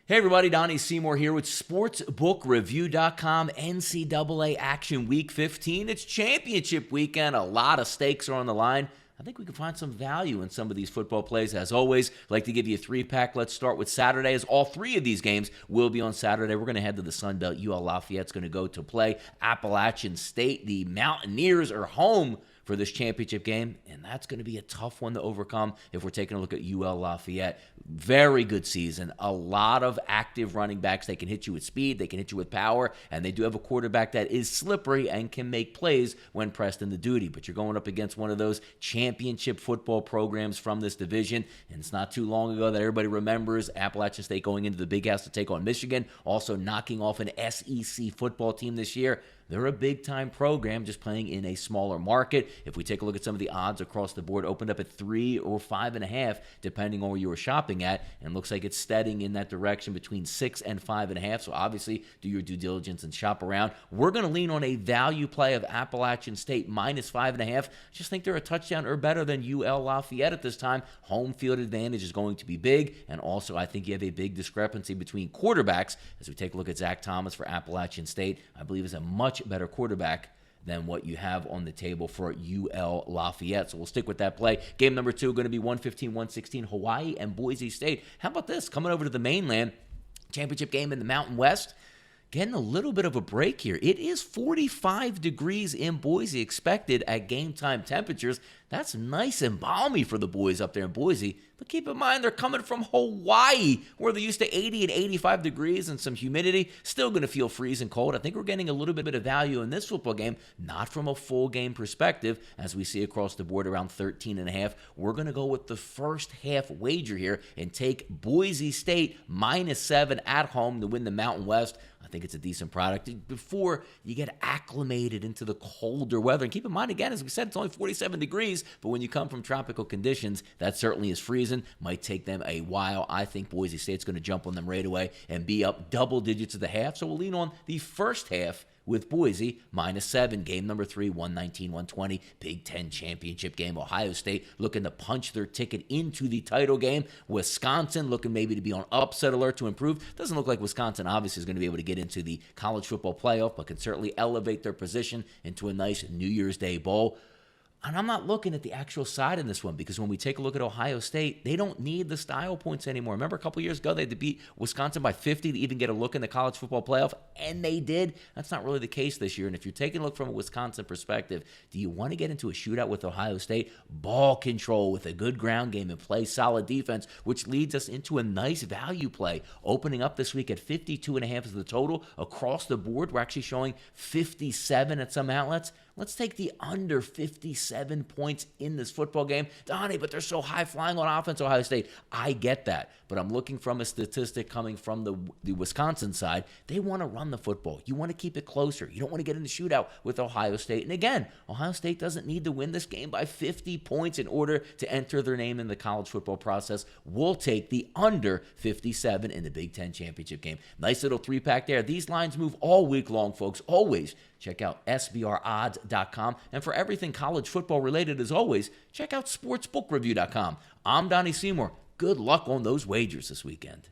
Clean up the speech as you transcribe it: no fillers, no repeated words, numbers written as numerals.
Hey everybody, Donnie Seymour here with SportsbookReview.com. NCAA action week 15. It's championship weekend. A lot of stakes are on the line. I think we can find some value in some of these football plays. As always, I'd like to give you a three-pack. Let's start with Saturday, as all three of these games will be on Saturday. We're going to head to the Sun Belt. UL Lafayette's going to go to play Appalachian State. The Mountaineers are home for this championship game, and that's going to be a tough one to overcome if we're taking a look at UL Lafayette. Very good season. A lot of active running backs. They can hit you with speed, they can hit you with power, and they do have a quarterback that is slippery and can make plays when pressed into duty. But you're going up against one of those championship football programs from this division, and it's not too long ago that everybody remembers Appalachian State going into the Big House to take on Michigan, also knocking off an SEC football team this year. They're a big-time program just playing in a smaller market. If we take a look at some of the odds across the board, opened up at 3 or 5.5, depending on where you were shopping at, and looks like it's steading in that direction between 6 and 5.5. So obviously, do your due diligence and shop around. We're going to lean on a value play of Appalachian State minus 5.5. Just think they're a touchdown or better than UL Lafayette at this time. Home field advantage is going to be big, and also I think you have a big discrepancy between quarterbacks. As we take a look at Zach Thomas for Appalachian State, I believe is a much better quarterback than what you have on the table for UL Lafayette. So we'll stick with that play. Game number 2 going to be 115-116, Hawaii and Boise State. How about this? Coming over to the mainland, championship game in the Mountain West. Getting a little bit of a break here. It is 45 degrees in Boise expected at game time temperatures. That's nice and balmy for the boys up there in Boise. But keep in mind, they're coming from Hawaii, where they're used to 80 and 85 degrees and some humidity. Still going to feel freezing cold. I think we're getting a little bit of value in this football game, not from a full game perspective, as we see across the board around 13.5. We're going to go with the first half wager here and take Boise State minus 7 at home to win the Mountain West. I think it's a decent product before you get acclimated into the colder weather. And keep in mind, again, as we said, it's only 47 degrees, but when you come from tropical conditions, that certainly is freezing. Might take them a while. I think Boise State's going to jump on them right away and be up double digits at the half. So we'll lean on the first half with Boise minus 7. Game number 3, 119-120, Big Ten championship game. Ohio State looking to punch their ticket into the title game. Wisconsin looking maybe to be on upset alert to improve. Doesn't look like Wisconsin obviously is going to be able to get into the college football playoff, but can certainly elevate their position into a nice New Year's Day bowl. And I'm not looking at the actual side in this one, because when we take a look at Ohio State, they don't need the style points anymore. Remember a couple years ago, they had to beat Wisconsin by 50 to even get a look in the college football playoff, and they did. That's not really the case this year. And if you're taking a look from a Wisconsin perspective, do you want to get into a shootout with Ohio State? Ball control with a good ground game and play solid defense, which leads us into a nice value play. Opening up this week at 52.5 is the total. Across the board, we're actually showing 57 at some outlets. Let's take the under 57 points in this football game. Donnie, but they're so high-flying on offense, Ohio State. I get that, but I'm looking from a statistic coming from the Wisconsin side. They want to run the football. You want to keep it closer. You don't want to get in the shootout with Ohio State. And again, Ohio State doesn't need to win this game by 50 points in order to enter their name in the college football process. We'll take the under 57 in the Big Ten championship game. Nice little three-pack there. These lines move all week long, folks, always. Check out SBRodds.com. And for everything college football related, as always, check out SportsbookReview.com. I'm Donnie Seymour. Good luck on those wagers this weekend.